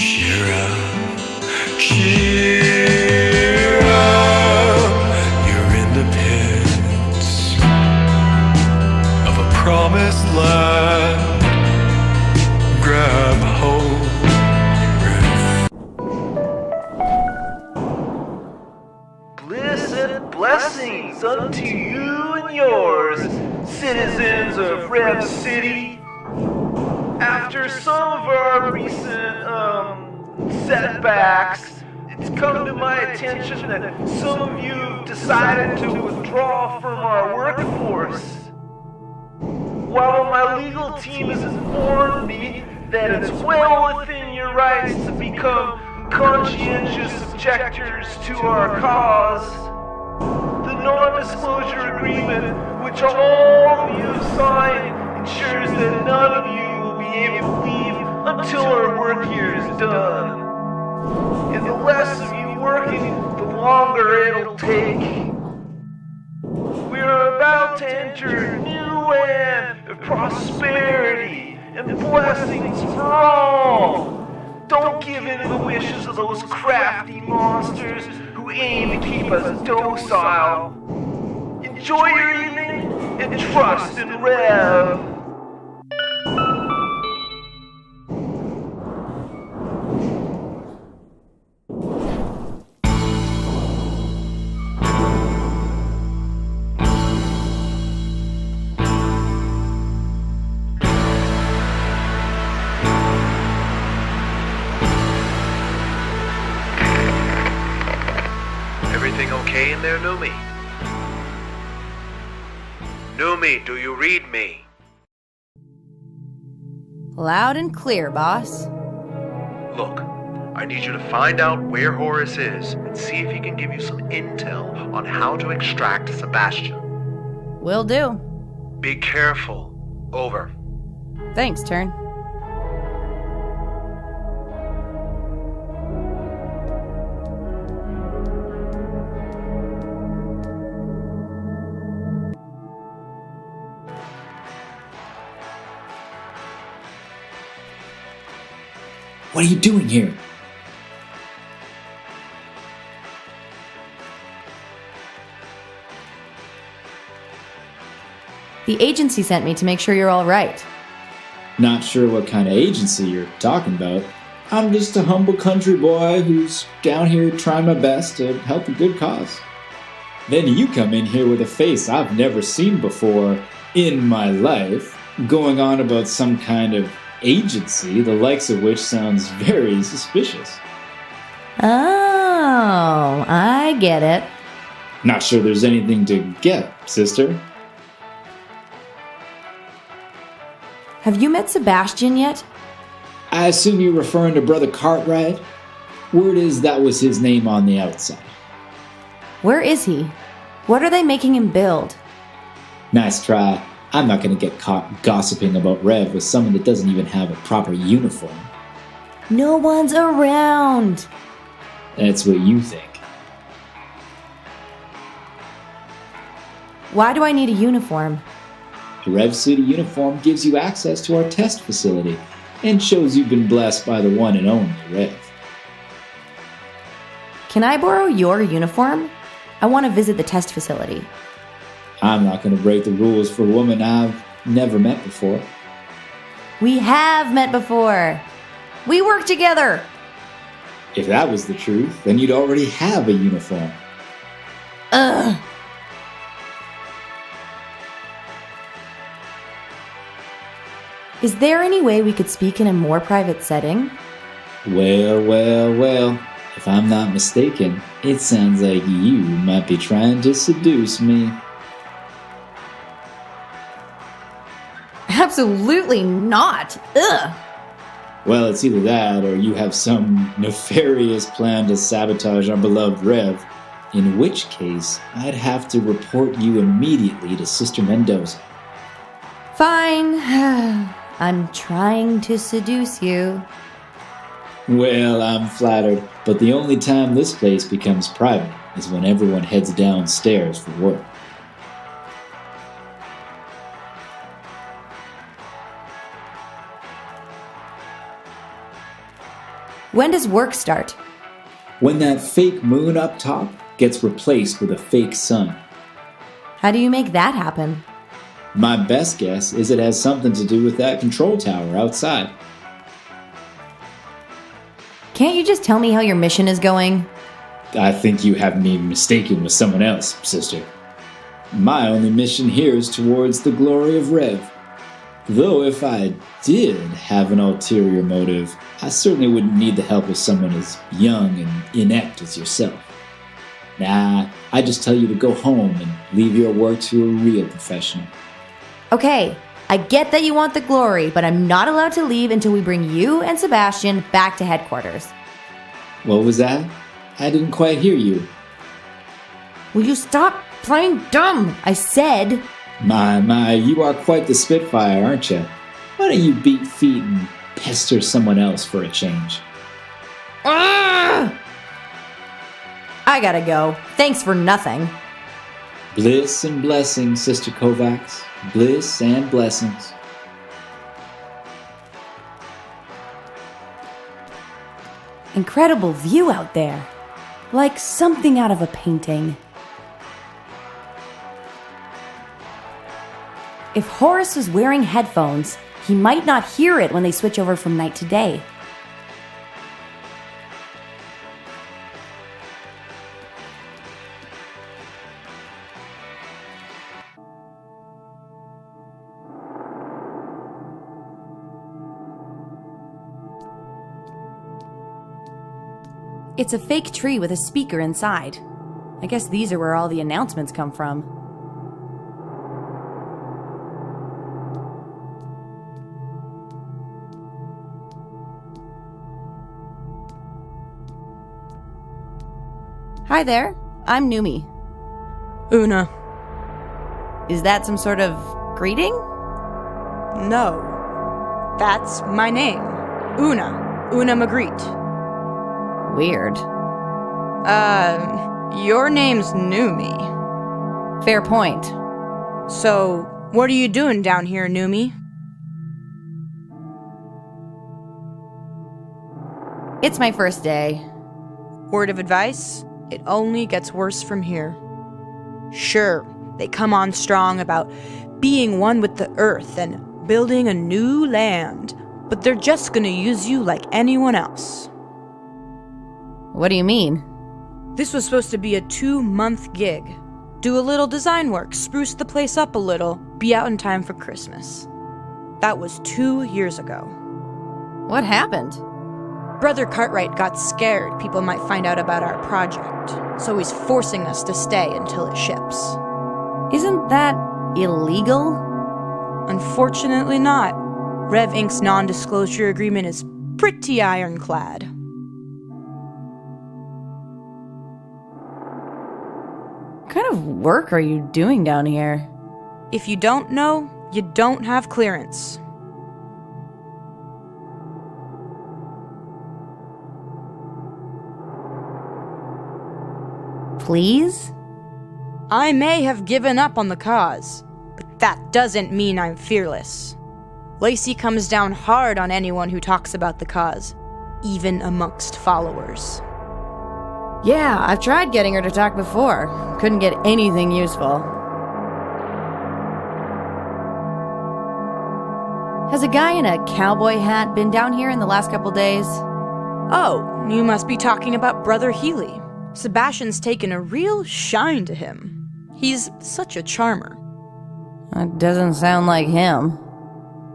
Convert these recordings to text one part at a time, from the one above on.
Cheer up, cheer up. You're in the pits of a promised land. Grab hold. Bliss and blessings unto you and yours, citizens of Rev City. After some of our recent setbacks, it's come to my attention that some of you have decided to withdraw from our workforce. While my legal team has informed me that it's well within your rights to become conscientious objectors to our cause, the non-disclosure agreement, which all of you have signed, ensures that none of you will be able to leave until our work here is done. And the less of you working, the longer it'll take. We are about to enter a new land of prosperity and blessings for all. Don't give in to the wishes of those crafty monsters who aim to keep us docile. Enjoy your evening and trust in Rev. Everything okay in there, Noomi? Noomi, do you read me? Loud and clear, boss. Look, I need you to find out where Horace is and see if he can give you some intel on how to extract Sebastian. Will do. Be careful. Over. Thanks, Turn. What are you doing here? The agency sent me to make sure you're all right. Not sure what kind of agency you're talking about. I'm just a humble country boy who's down here trying my best to help a good cause. Then you come in here with a face I've never seen before in my life, going on about some kind of agency, the likes of which sounds very suspicious. Oh, I get it. Not sure there's anything to get, sister. Have you met Sebastian yet? I assume you're referring to Brother Cartwright? Word is that was his name on the outside. Where is he? What are they making him build? Nice try. I'm not going to get caught gossiping about Rev with someone that doesn't even have a proper uniform. No one's around. That's what you think. Why do I need a uniform? The Rev City uniform gives you access to our test facility and shows you've been blessed by the one and only Rev. Can I borrow your uniform? I want to visit the test facility. I'm not going to break the rules for a woman I've never met before. We have met before. We work together. If that was the truth, then you'd already have a uniform. Ugh. Is there any way we could speak in a more private setting? Well. If I'm not mistaken, it sounds like you might be trying to seduce me. Absolutely not. Ugh. Well, it's either that or you have some nefarious plan to sabotage our beloved Rev, in which case I'd have to report you immediately to Sister Mendoza. Fine. I'm trying to seduce you. Well, I'm flattered, but the only time this place becomes private is when everyone heads downstairs for work. When does work start? When that fake moon up top gets replaced with a fake sun. How do you make that happen? My best guess is it has something to do with that control tower outside. Can't you just tell me how your mission is going? I think you have me mistaken with someone else, sister. My only mission here is towards the glory of Rev. Though if I did have an ulterior motive, I certainly wouldn't need the help of someone as young and inept as yourself. Nah, I just tell you to go home and leave your work to a real professional. Okay, I get that you want the glory, but I'm not allowed to leave until we bring you and Sebastian back to headquarters. What was that? I didn't quite hear you. Will you stop playing dumb? I said... My, you are quite the spitfire, aren't you? Why don't you beat feet and pester someone else for a change? Ah! I gotta go. Thanks for nothing. Bliss and blessings, Sister Kovacs. Bliss and blessings. Incredible view out there. Like something out of a painting. If Horace was wearing headphones, he might not hear it when they switch over from night to day. It's a fake tree with a speaker inside. I guess these are where all the announcements come from. Hi there, I'm Noomi. Una. Is that some sort of greeting? No. That's my name. Una. Una Magritte. Weird. Your name's Noomi. Fair point. So, what are you doing down here, Noomi? It's my first day. Word of advice? It only gets worse from here. Sure, they come on strong about being one with the earth and building a new land, but they're just gonna use you like anyone else. What do you mean? This was supposed to be a 2-month gig. Do a little design work, spruce the place up a little, be out in time for Christmas. That was 2 years ago. What happened? Brother Cartwright got scared people might find out about our project, so he's forcing us to stay until it ships. Isn't that illegal? Unfortunately not. Rev Inc.'s non-disclosure agreement is pretty ironclad. What kind of work are you doing down here? If you don't know, you don't have clearance. Please? I may have given up on the cause, but that doesn't mean I'm fearless. Lacey comes down hard on anyone who talks about the cause, even amongst followers. Yeah, I've tried getting her to talk before. Couldn't get anything useful. Has a guy in a cowboy hat been down here in the last couple days? Oh, you must be talking about Brother Healy. Sebastian's taken a real shine to him. He's such a charmer. That doesn't sound like him.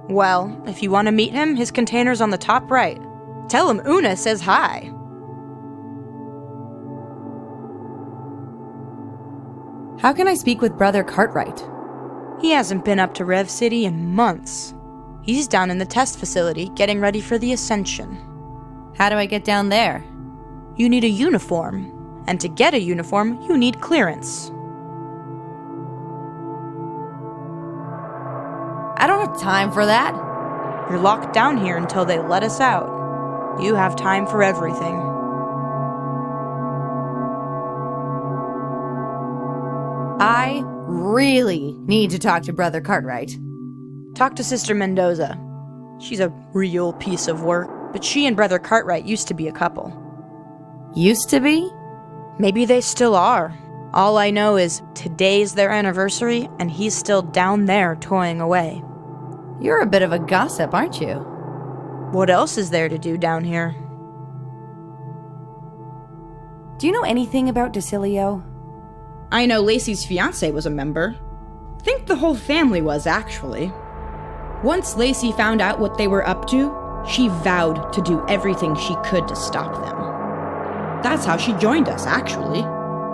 Well, if you want to meet him, his container's on the top right. Tell him Una says hi. How can I speak with Brother Cartwright? He hasn't been up to Rev City in months. He's down in the test facility getting ready for the Ascension. How do I get down there? You need a uniform. And to get a uniform, you need clearance. I don't have time for that. You're locked down here until they let us out. You have time for everything. I really need to talk to Brother Cartwright. Talk to Sister Mendoza. She's a real piece of work, but she and Brother Cartwright used to be a couple. Used to be? Maybe they still are. All I know is today's their anniversary, and he's still down there toying away. You're a bit of a gossip, aren't you? What else is there to do down here? Do you know anything about Decilio? I know Lacey's fiancé was a member. Think the whole family was, actually. Once Lacey found out what they were up to, she vowed to do everything she could to stop them. That's how she joined us, actually.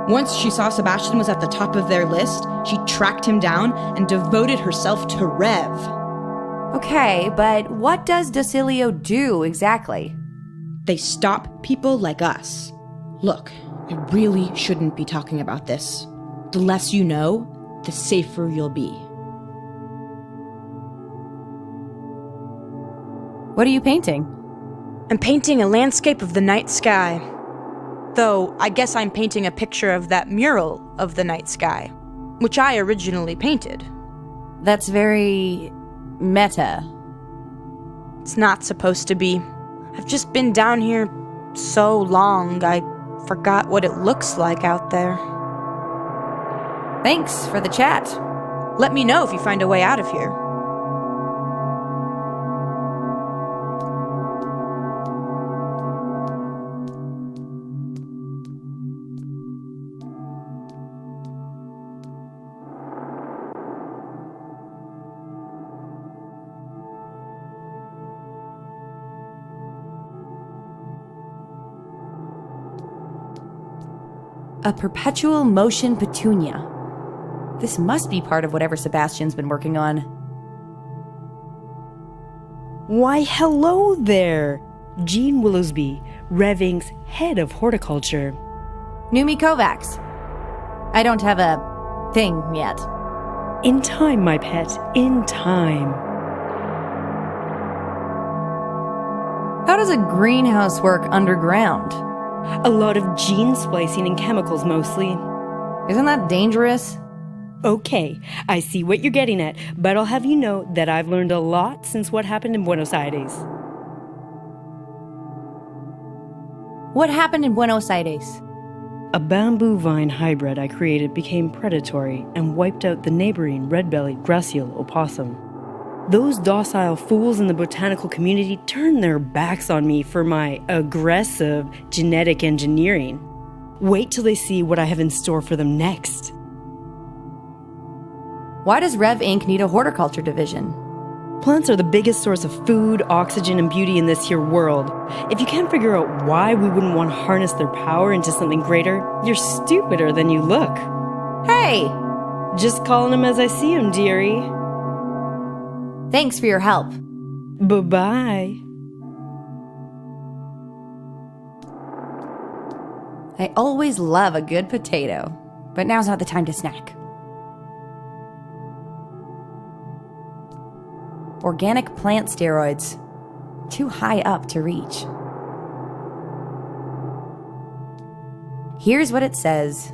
Once she saw Sebastian was at the top of their list, she tracked him down and devoted herself to Rev. Okay, but what does Decilio do exactly? They stop people like us. Look, I really shouldn't be talking about this. The less you know, the safer you'll be. What are you painting? I'm painting a landscape of the night sky. Though, I guess I'm painting a picture of that mural of the night sky, which I originally painted. That's very meta. It's not supposed to be. I've just been down here so long, I forgot what it looks like out there. Thanks for the chat. Let me know if you find a way out of here. A perpetual motion petunia. This must be part of whatever Sebastian's been working on. Why, hello there! Jean Willowsby, Reving's head of horticulture. Noomi Kovacs. I don't have a thing yet. In time, my pet, in time. How does a greenhouse work underground? A lot of gene splicing and chemicals mostly. Isn't that dangerous? Okay, I see what you're getting at, but I'll have you know that I've learned a lot since what happened in Buenos Aires. What happened in Buenos Aires? A bamboo vine hybrid I created became predatory and wiped out the neighboring red-bellied glacial opossum. Those docile fools in the botanical community turned their backs on me for my aggressive genetic engineering. Wait till they see what I have in store for them next. Why does Rev Inc. need a horticulture division? Plants are the biggest source of food, oxygen, and beauty in this here world. If you can't figure out why we wouldn't want to harness their power into something greater, you're stupider than you look. Hey! Just calling them as I see them, dearie. Thanks for your help. Bye-bye. I always love a good potato, but now's not the time to snack. Organic plant steroids. Too high up to reach. Here's what it says.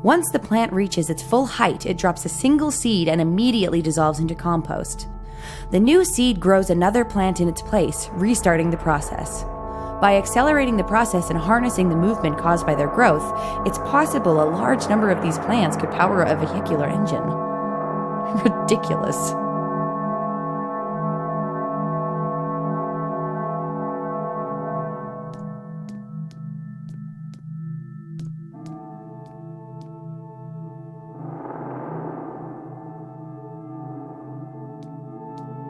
Once the plant reaches its full height, it drops a single seed and immediately dissolves into compost. The new seed grows another plant in its place, restarting the process. By accelerating the process and harnessing the movement caused by their growth, it's possible a large number of these plants could power a vehicular engine. Ridiculous.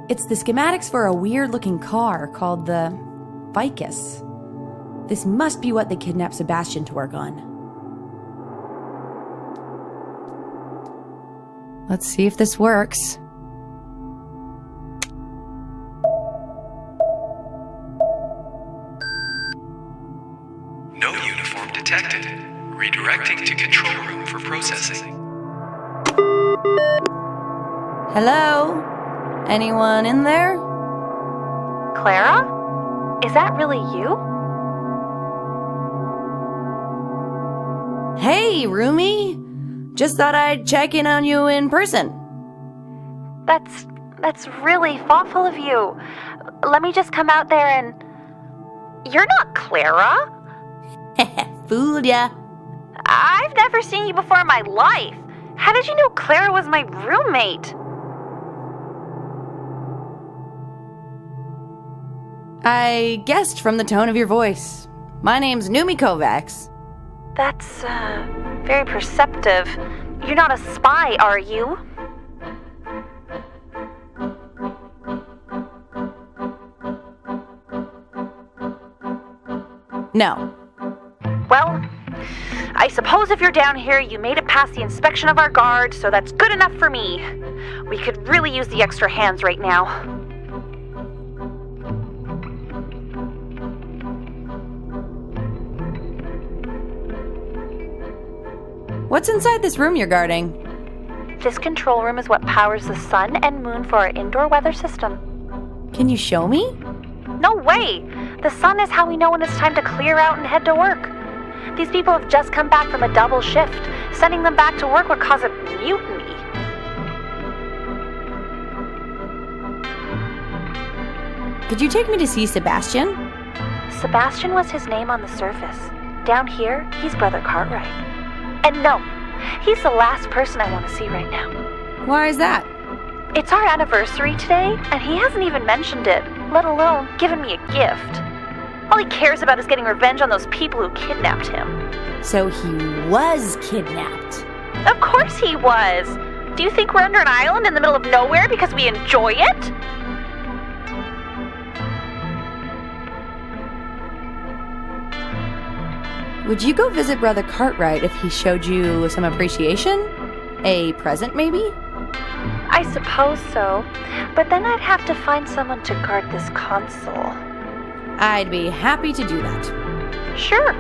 It's the schematics for a weird-looking car called the L.I.E.S. This must be what they kidnapped Sebastian to work on. Let's see if this works. No uniform detected. Redirecting to control room for processing. Hello? Anyone in there? Clara? Is that really you? Hey, Rumi! Just thought I'd check in on you in person. That's really thoughtful of you. Let me just come out there and... You're not Clara. Fooled ya. I've never seen you before in my life. How did you know Clara was my roommate? I guessed from the tone of your voice. My name's Noomi Kovacs. That's, very perceptive. You're not a spy, are you? No. Well, I suppose if you're down here, you made it past the inspection of our guard, so that's good enough for me. We could really use the extra hands right now. What's inside this room you're guarding? This control room is what powers the sun and moon for our indoor weather system. Can you show me? No way! The sun is how we know when it's time to clear out and head to work. These people have just come back from a double shift. Sending them back to work would cause a mutiny. Could you take me to see Sebastian? Sebastian was his name on the surface. Down here, he's Brother Cartwright. And no, he's the last person I want to see right now. Why is that? It's our anniversary today, and he hasn't even mentioned it, let alone given me a gift. All he cares about is getting revenge on those people who kidnapped him. So he was kidnapped. Of course he was! Do you think we're under an island in the middle of nowhere because we enjoy it? Would you go visit Brother Cartwright if he showed you some appreciation? A present, maybe? I suppose so, but then I'd have to find someone to guard this console. I'd be happy to do that. Sure.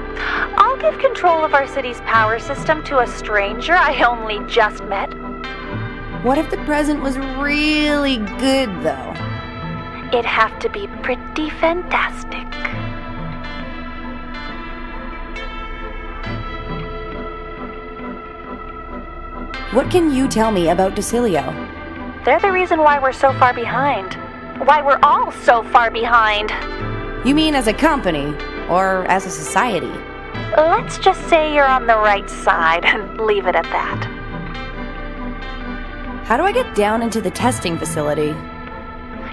I'll give control of our city's power system to a stranger I only just met. What if the present was really good, though? It'd have to be pretty fantastic. What can you tell me about Decilio? They're the reason why we're so far behind. Why we're all so far behind. You mean as a company, or as a society? Let's just say you're on the right side and leave it at that. How do I get down into the testing facility?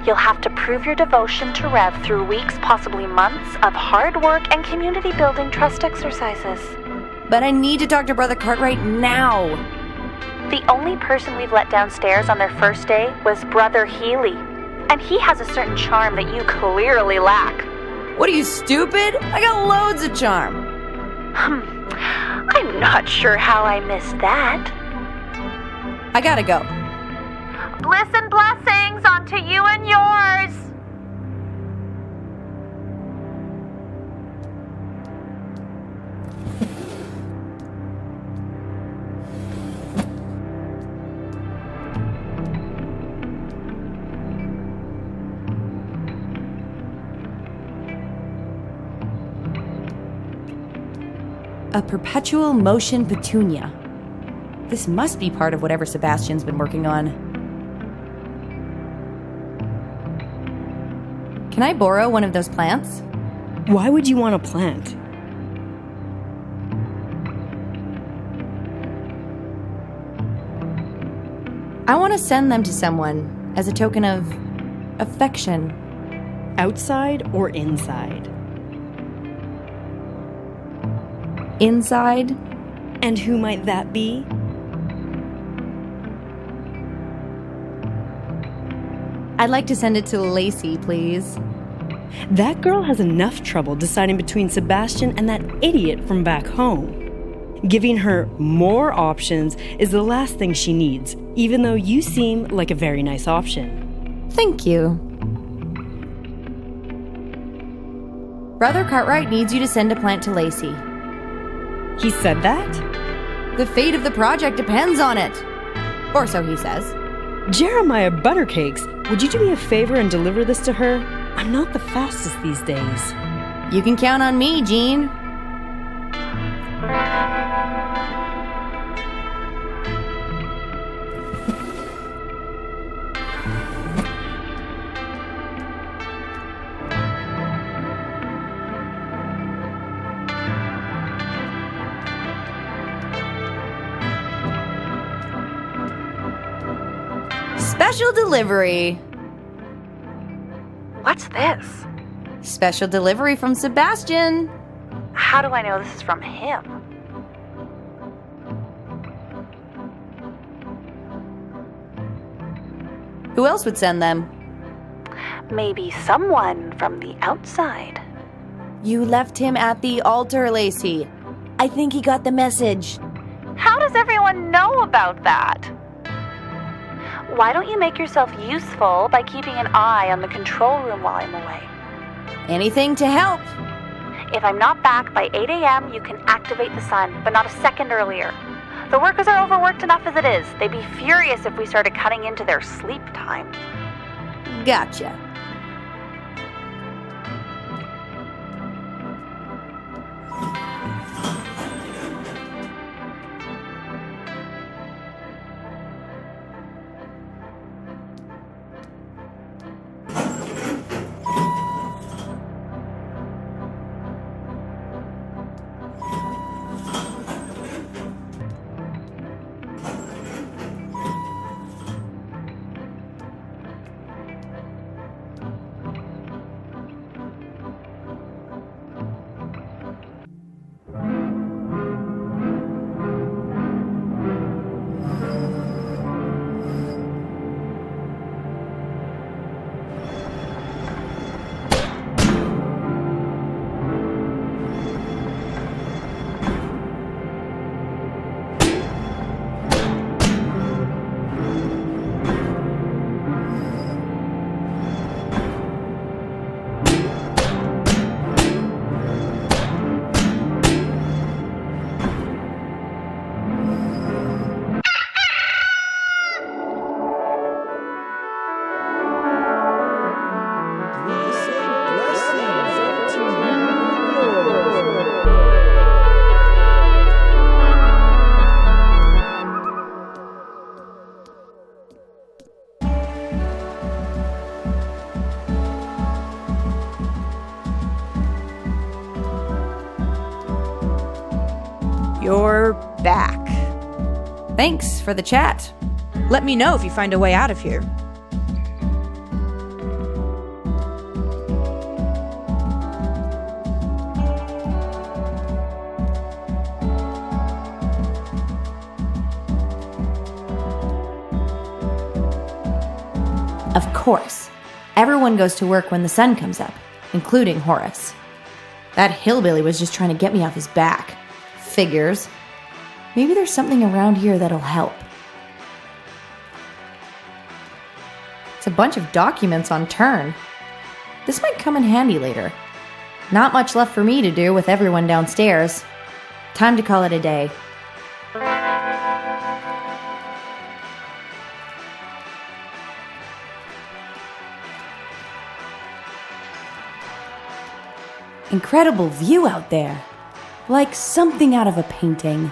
You'll have to prove your devotion to Rev through weeks, possibly months, of hard work and community-building trust exercises. But I need to talk to Brother Cartwright now. The only person we've let downstairs on their first day was Brother Healy. And he has a certain charm that you clearly lack. What are you, stupid? I got loads of charm. I'm not sure how I missed that. I gotta go. Bliss and blessings onto you and yours. A perpetual motion petunia. This must be part of whatever Sebastian's been working on. Can I borrow one of those plants? Why would you want a plant? I want to send them to someone as a token of affection. Outside or inside? Inside? And who might that be? I'd like to send it to Lacey, please. That girl has enough trouble deciding between Sebastian and that idiot from back home. Giving her more options is the last thing she needs, even though you seem like a very nice option. Thank you. Brother Cartwright needs you to send a plant to Lacey. He said that? The fate of the project depends on it. Or so he says. Jeremiah Buttercakes, would you do me a favor and deliver this to her? I'm not the fastest these days. You can count on me, Jean. Special delivery. What's this? Special delivery from Sebastian. How do I know this is from him? Who else would send them? Maybe someone from the outside. You left him at the altar, Lacey. I think he got the message. How does everyone know about that? Why don't you make yourself useful by keeping an eye on the control room while I'm away? Anything to help. If I'm not back by 8 a.m., you can activate the sun, but not a second earlier. The workers are overworked enough as it is. They'd be furious if we started cutting into their sleep time. Gotcha. You're back. Thanks for the chat. Let me know if you find a way out of here. Of course. Everyone goes to work when the sun comes up, including Horace. That hillbilly was just trying to get me off his back. Figures. Maybe there's something around here that'll help. It's a bunch of documents on Turn. This might come in handy later. Not much left for me to do with everyone downstairs. Time to call it a day. Incredible view out there. Like something out of a painting.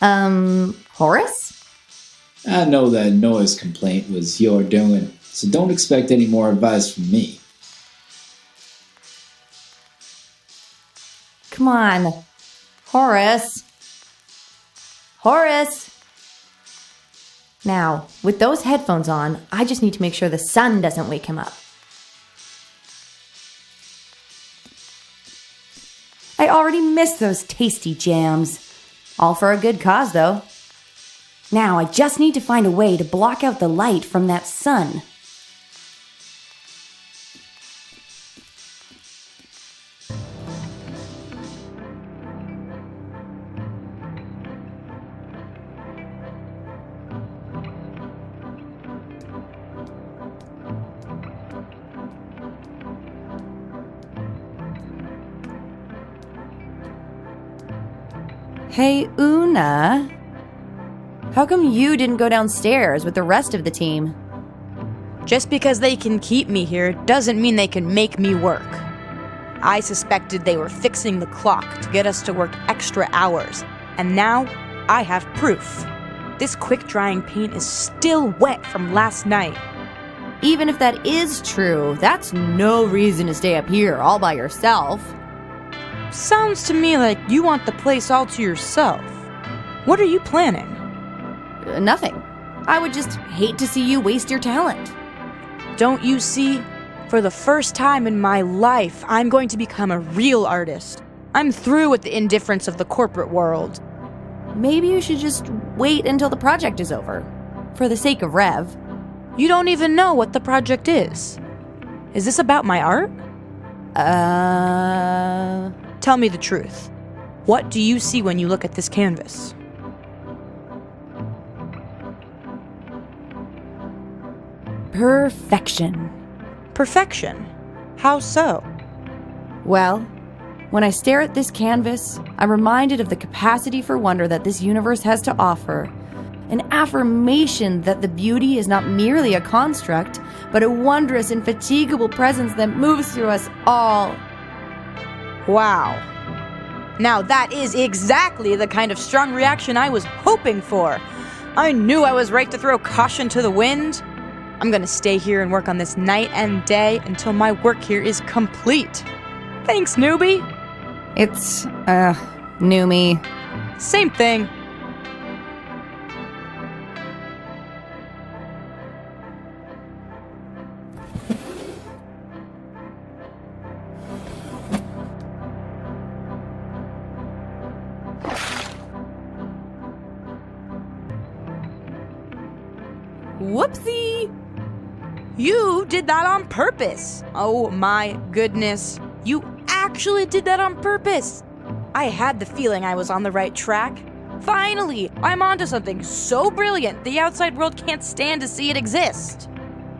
Horace? I know that noise complaint was your doing, so don't expect any more advice from me. Come on. Horace. Horace! Now, with those headphones on, I just need to make sure the sun doesn't wake him up. I already missed those tasty jams. All for a good cause, though. Now, I just need to find a way to block out the light from that sun. Hey, Una. How come you didn't go downstairs with the rest of the team? Just because they can keep me here doesn't mean they can make me work. I suspected they were fixing the clock to get us to work extra hours, and now I have proof. This quick-drying paint is still wet from last night. Even if that is true, that's no reason to stay up here all by yourself. Sounds to me like you want the place all to yourself. What are you planning? Nothing. I would just hate to see you waste your talent. Don't you see? For the first time in my life, I'm going to become a real artist. I'm through with the indifference of the corporate world. Maybe you should just wait until the project is over. For the sake of Rev. You don't even know what the project is. Is this about my art? Tell me the truth. What do you see when you look at this canvas? Perfection. Perfection? How so? Well, when I stare at this canvas, I'm reminded of the capacity for wonder that this universe has to offer. An affirmation that the beauty is not merely a construct, but a wondrous, infatigable presence that moves through us all. Wow. Now that is exactly the kind of strong reaction I was hoping for. I knew I was right to throw caution to the wind. I'm gonna stay here and work on this night and day until my work here is complete. Thanks, newbie. It's, Noomi. Same thing. Whoopsie! You did that on purpose. Oh my goodness. You actually did that on purpose. I had the feeling I was on the right track. Finally, I'm onto something so brilliant the outside world can't stand to see it exist.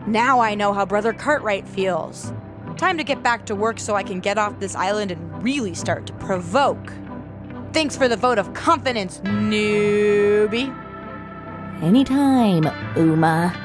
Now I know how Brother Cartwright feels. Time to get back to work so I can get off this island and really start to provoke. Thanks for the vote of confidence, newbie. Anytime, Uma.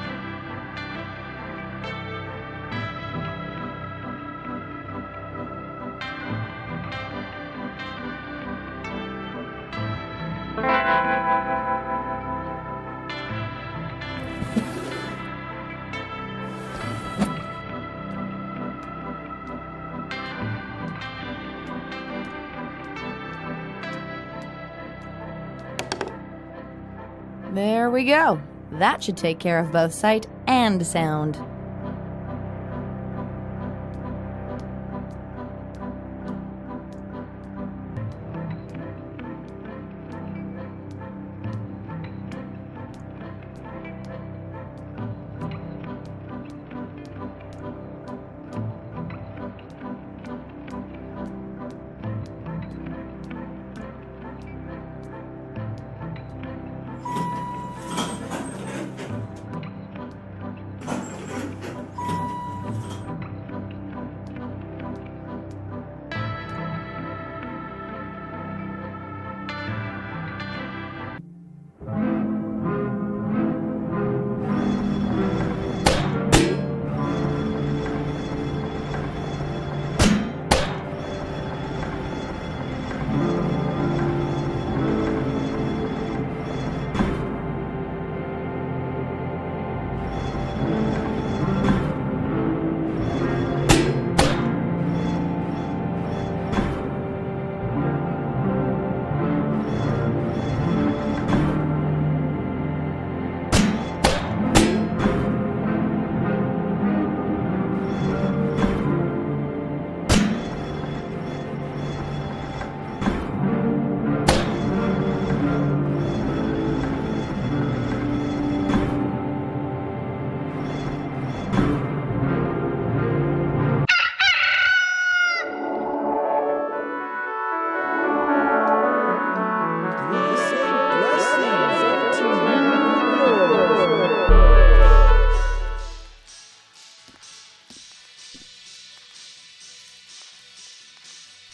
There we go. That should take care of both sight and sound.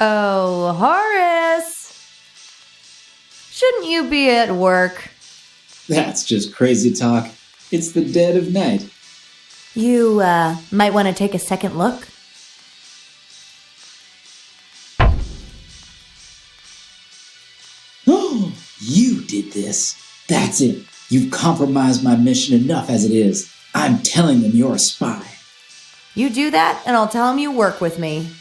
Oh, Horace! Shouldn't you be at work? That's just crazy talk. It's the dead of night. You, might want to take a second look. Oh, you did this. That's it. You've compromised my mission enough as it is. I'm telling them you're a spy. You do that, and I'll tell them you work with me.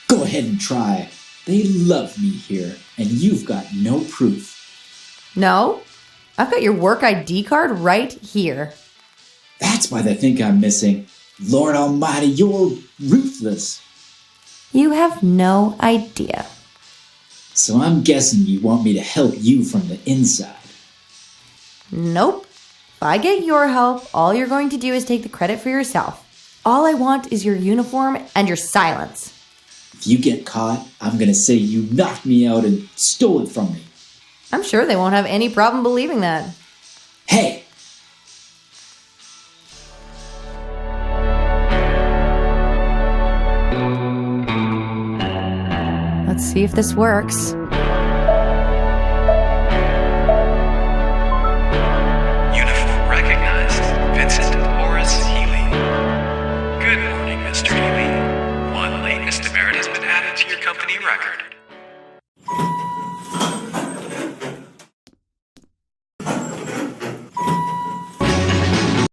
Go ahead and try. They love me here, and you've got no proof. No? I've got your work ID card right here. That's why they think I'm missing. Lord Almighty, you're ruthless. You have no idea. So I'm guessing you want me to help you from the inside. Nope. If I get your help, all you're going to do is take the credit for yourself. All I want is your uniform and your silence. If you get caught, I'm gonna say you knocked me out and stole it from me. I'm sure they won't have any problem believing that. Hey! Let's see if this works.